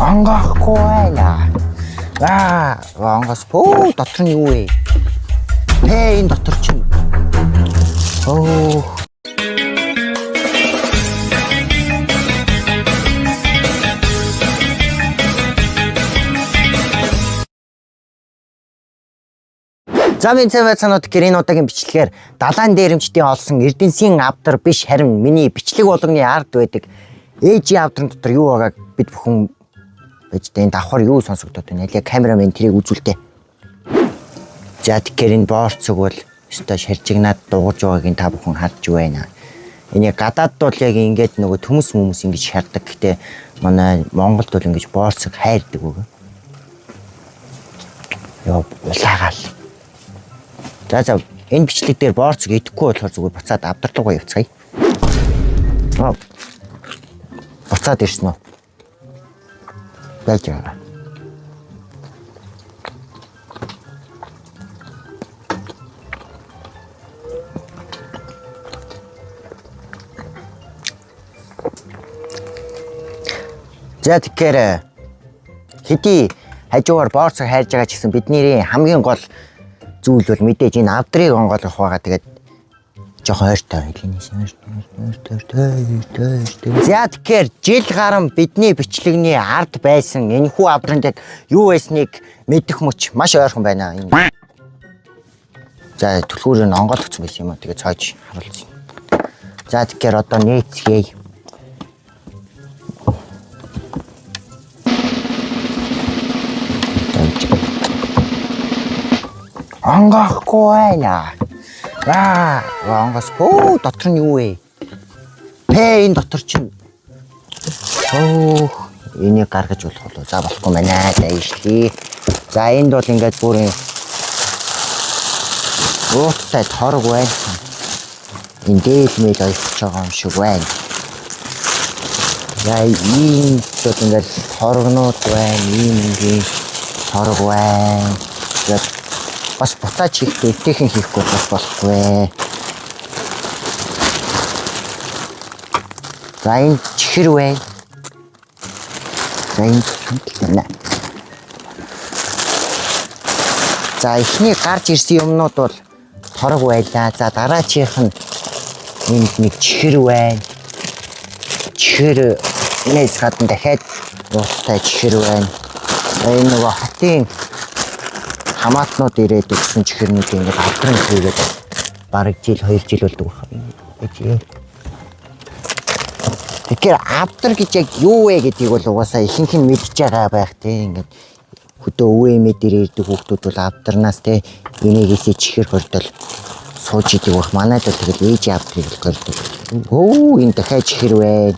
Ангахгүй байна. Ангаас пөө дотор нь юу вэ? Энэ дотор чинь. За минь цаанууд гэрийн удаагийн бичлэгээр далайн дээрэмчдийн олсон эрдэнсийн авдар биш харин миний бичлэг болгоны ард байдаг ээжийн авдрын дотор юу байгааг бид бүхэн бэжтэй энэ давхар юу сонсогдоод байна. Ялээ камерамен тэрийг үзүүлдэ. За тэгэхээр энэ боорцог бол өстой шаржигнаад дуугаж байгаагийн та бүхэн харж байна. Энэ гадаад бол яг ингээд нөгөө төмөс хүмүүс ингэж шаарддаг. Гэтэ манай Монголд бол ингэж боорцог хайрдаг үг. Яа улаагаал. За энэ бичлэг дээр боорцог идэхгүй болохоор зүгээр буцаад авдарлуугаа явцгаая. Буцаад ирсэн үү? Байж байгаа. За тэгэхээр хэдий хажуугаар боорцог хайрж байгаа ч гэсэн бидний хамгийн гол зүйл бол мэдээж энэ авдрыг онгойлгох байгаа. Тэгээд жоохон ойртой хэлнэ. За тэгэхээр жил гарan бидний бичлэгний ард байсан энэхүү авдранд яг юу байсныг мэдэх мөч маш ойрхон байна. За түлхүүрийг онгойлгоцсон байсан юм аа. Тэгээд цааш харуулсан. За тэгэхээр одоо нээцгээе. Ангахгүй байна. Ангаас пөө дотор нь юу вэ? Энэ дотор чинь. Энийг гаргаж болох болов. За болохгүй байна. За ижлээ. За энд бол ингээд бүр ууттай торог байна. Энд дээлмэл ойлгож байгаа юм шиг байна. За энд бол ингээд торогнууд байна. Ийм торог байна. Бас буцаач хийхдээ эвтэйхэн хийхгүй бас болохгүй. За энэ чихэр байна. За энэ байна. За эхний гарч ирсэн юмнууд бол торог байлаа. За дараачих нь энд нэг чихэр байна. Чихэр энэс гадна дахиад уустай чихэр байна. Энэ нөгөө хотын хамаатнууд ирээд өгсөн чихэрнүүд ингээд авдрын хийгээд бараг жил 2 жил болдог байна. Тэгэхээр авдар гэж яг юу вэ гэдгийг бол угаасаа ихэнх нь мэдж байгаа байх тийм ингээд хөдөө өвөө дээр ирдэг хүүхдүүд бол авдарнаас тийм энийгээсээ чихэр хордол сууж идэг байх. Манайд бол тэгэл ээж авдрыг гордог. Энэ дахиад чихэр байна.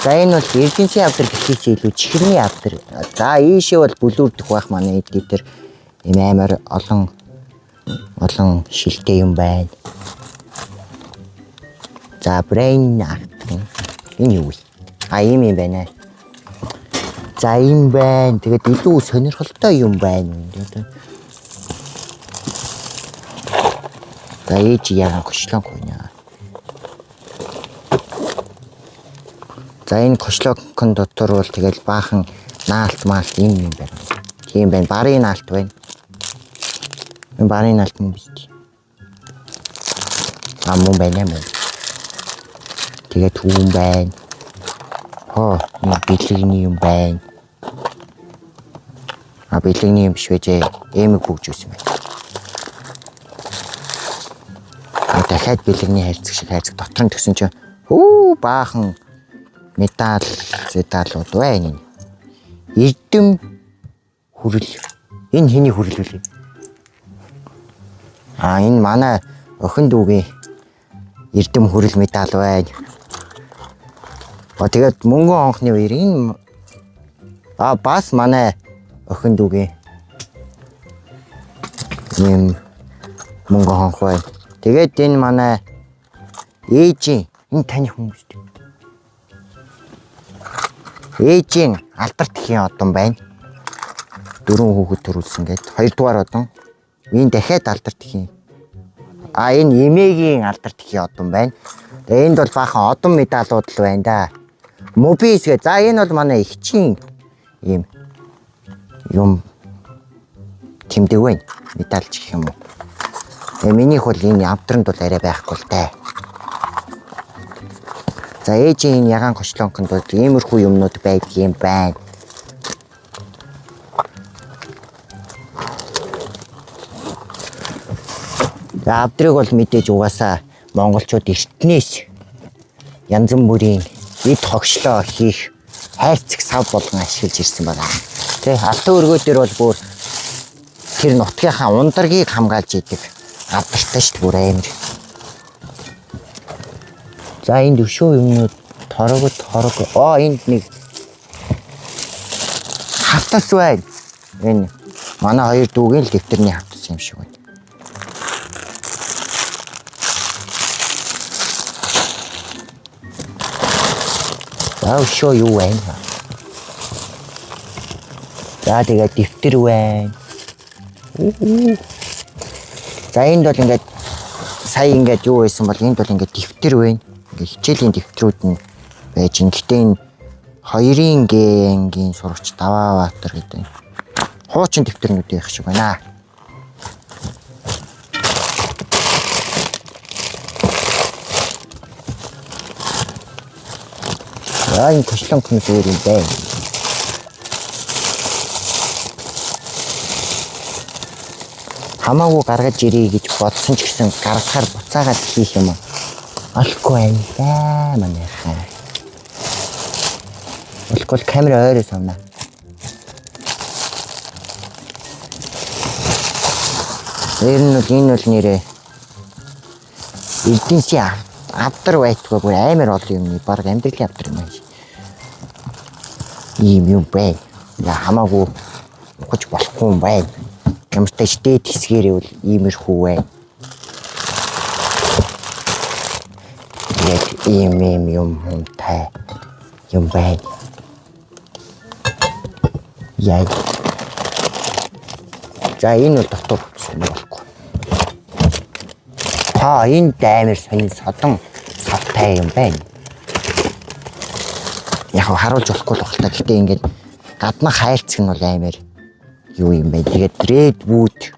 За энэ бол эрдэнсийн авдар гэхээс илүү чихэрний авдар. За ийшээ бол бүлүүрдэх байх манай эдгээр төр ийм амар олон шилтэй юм байна. За brain авдар. Энэ юу вэ? Ийм юм байна. За ийм байна. Тэгээд илүү сонирхолтой юм байна. За ээж яагаад гошлонг байна. За энэ кошлокон дотор бол тэгэл баахан наалт маалт юм байна. Тийм байна. Барын наалт байна. Энэ барын наалт юм биш. Мөн байна мөн. Тэгээд түүн байна. Энэ бэлэгний юм байна. Бэлэгний юм биш вэ? Эмэг бүгж үсэн байна. Дахиад бэлэгний хайрцаг шиг хайрцаг дотор нь тгсэн чинь баахан металлууд байна. Эрдэм хүрэл. Энэ хэний хүрэл вэ? Энэ манай охин дүүгийн эрдэм хүрэл металл байна. Тэгээд мөнгөн онхны үер энэ бас манай охин дүүгийн юм мөнгөн онх байна. Тэгээд энэ манай ээжийн энэ таны хүмүүс. Ээжийн алдарт гэхийн одон байна. 4 хүүхэд төрүүлсэн гээд 2 дугаар одон. Энэ дахиад алдарт гэхийн. Энэ эмээгийн алдарт гэхийн одон байна. Тэгээ энд бол баахан одон медалууд л байна да. Мобис гэ. За энэ бол манай ихчийн ийм юм тэмдэг байна. Медальч гэх юм уу. Минийх бол энэ авдранд бол арай байхгүй л дээ. За ээжийн энэ ягаан гочлонконд бол иймэрхүү юмнууд байдаг юм байна. За авдрыг бол мэдээж угаасаа монголчууд эртнээс янз бүрийн эд хогшлоо хийх хайрцаг сав болгон ашиглаж ирсэн байна. Тэ алтан өргөө дээр бол бүр тэр нутгийнхаа ундргийг хамгаалж идэг авдартай шүү дээ бүр амар. За энд өшөө юмнууд торог. Энд нэг хавтас байна. Энэ манай хоёр дүүгийн л дэвтэрний хавтас юм шиг байна. За өшөө юу байна? За тэгээ дэвтэр байна. За энд бол ингээд сая ингээд юу байсан бол энд бол ингээд дэвтэр байна. Ингээд хичээлийн дэвтрүүд нь байж ин. Гэтэ энэ 2-ын Г-ийн сурагч Даваабаатар гэдэг хуучин дэвтэрнүүд байх шиг байна. За энэ гочлонк нь зүгээр юм байна. Хамаагүй гаргаж ирээ гэж бодсон ч гэсэн гаргахаар буцаагаад хийх юм олохгүй байна да манайхаа. Олохгүй камера ойроо савна. Энэ бол нэрээ Эрдэнэсийн авдар байтгүй бүр амар олон юм баг амьдралын авдар юм байна. Ийм юм байна. Хамаагүй ухаж болохгүй юм байна. Ямар ч дэд хэсгээрээ бол иймэрхүү байна. Яг ийм юмтай юм байна. Яа. За энэ бол дотор юм болохгүй. Энэ амар сонин содон савтай юм байна. Яг харуулж болохгүй л байна л та. Гэтэ ингээд гаднах хайрцаг нь бол амар юу юм бэ? Тэгээд Redwood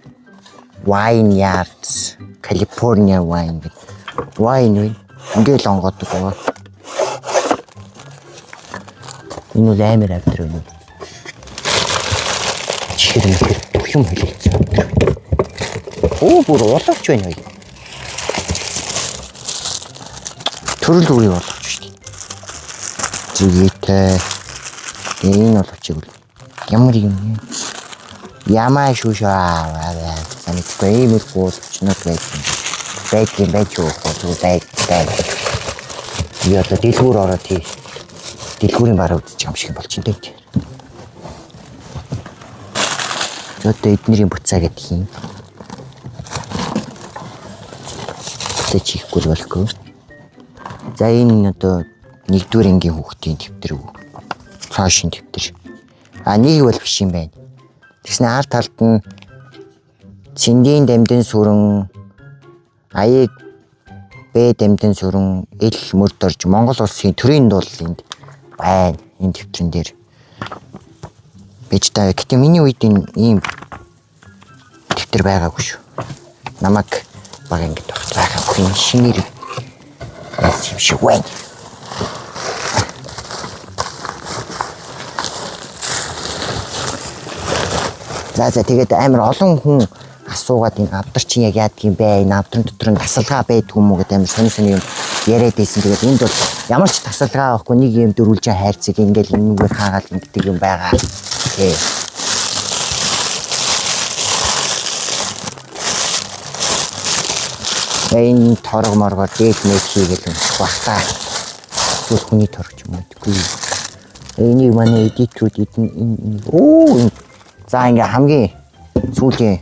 Wine Yards, California Wine гэдэг wine вэ? Ингээл онгодог байгаа. Энэ бол амар авдар юм. Чихэр бүх юм хэлэлцсэн. Бүр улаач байна уу? Төрөл үрийг болгож шүү дээ. Зүгээтэй. Энэ бол очиг үл. Ямар юм бэ? Ямаа шушаа. Санийгүй иймэрхүү чнот байдаг. Байж юу байх. Би одоо дэлгүүр ороод тий. Дэлгүүрийн бараа үзчих юм шиг болчих юм дээ. Одоо эднэрийн буцаа гэдэг юм. Тэ чихгүй болохгүй. За энэ одоо 1-р ангийн хүүхдийн дэвтэр үү. Цаашин дэвтэр. Нэг бол биш юм байна. Тэгснэ ард талд нь Цэндийн дамдын сүрэн, Аяг Б дамдын сүрэн, Ил мөрд орж Монгол улсын төрийн дуул энд байна. Энэ дэвтрэн дээр. Бэж та гэтээ миний үед ийм дэвтэр байгаагүй шүү. Намайг баг ингэж байгаагүй юм шинээр юм шиг байна. За тэгээд амар олон хүн асуугаад энэ авдар чинь яг яадаг юм бэ? Энэ авдрын дотор нь тасалгаа байдгүй юм уу гэдэг амар сони юм яриад байсан. Тэгээд энд бол ямар ч тасалгаа байхгүй, нэг юм дөрвөлжин хайрцаг ингээл энэгээр хаагаал ингэдэг юм байгаа. Тий. Энэ торог моргоор дээд мэд хийгээл унших бах та. Зүгээр хүний торогч юм уу? Энийг манай эдитрүүд энэ за ингээ хамгийн сүүлийн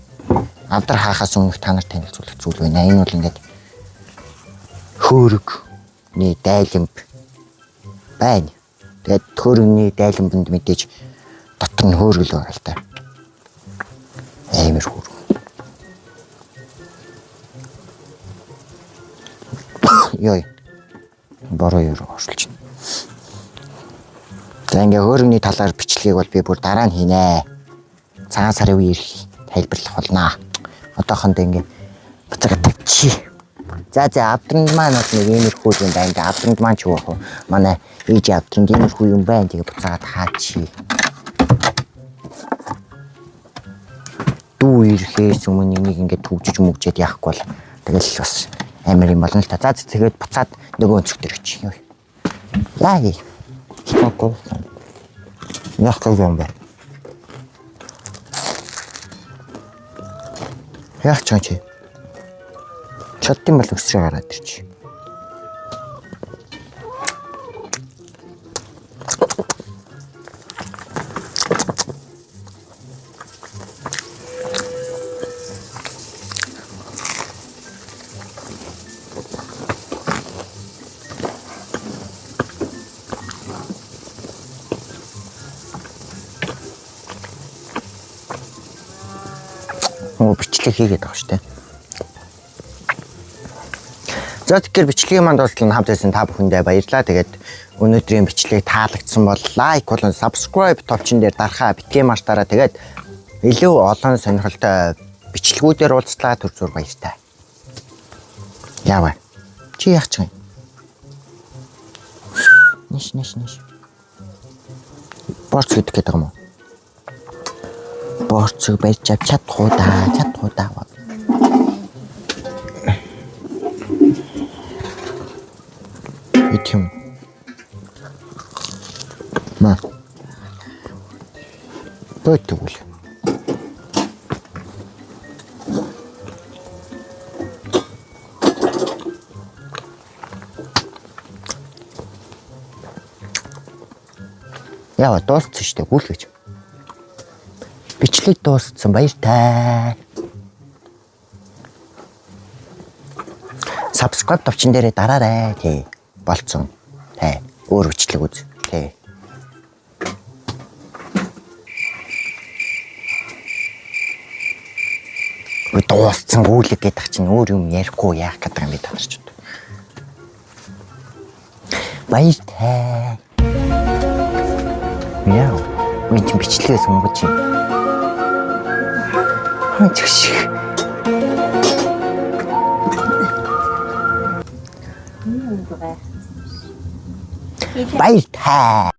авдар хаахаас өмнөх та нарт танилцуулах зүйл байна. Энэ бол ингээд хөөрөгний дайланб байна. Тэгээд хөөрөгний дайланбанд мэдээж дотор нь хөөргөл байгаа л та. Амар хөөрөг. Йой. Бороо юу оршилж байна. За ингээ хөрөгний талаар бичлэгийг бол би бүр дараа нь хийнэ. Цагаан сарын үеэр тайлбарлах болно. Одоохондоо ингээ буцаага тавьчих. За авдранд маань бол нэг иймэрхүү юм байна. Авдранд маань ч юу вэ? Манай ээж авдранд иймэрхүү юм байна. Тэгээ буцаагаад хаачи. Дүү ирэхээс өмнө нэг ингээ төвжиж мөгжээд яахгүй бол тэгэл бас амар юм болно л та. За тэгээд буцаад нөгөө өнцөг дээр өччих юм. Яа гээ. Хитоко. Яах гэж юм бэ? Яах ч юм чи? Чадсан бол өсрөө гараад ирчих. Бичлэг хийгээд байгаа шүү дээ. За тэгэхээр бичлэгийн манд дуустал нь хамт байсан та бүхэндээ баярлалаа. Тэгээд өнөөдрийн бичлэг таалагдсан бол лайк болон subscribe товчон дээр дарахаа битгий мартаараа. Тэгээд илүү олон сонирхолтой бичлэгүүдээр уулзлаа. Түр зур баяртай. Яаваа. Чи яах ч юм? Ниш. Борц гэдэг гэдэг юм уу? Борцог байж чадахгүй даа. Итим. Ма. Бөтгөл. Яа, дууссан шүү дээ. Гүйлгэж. Бичлэг дууссан баяртай. Subscribe товчон дээрээ дараарай тий. Болцсон. Тий. Өөр бичлэг үз. Тий. Дууссан гүйлэг гэдэг чинь өөр юм ярихгүй яах гэдэг юм би танарч байна. Баяртай. Яа. Минь бичлэгээс өнгөж юм. Ханчш. Баяртай.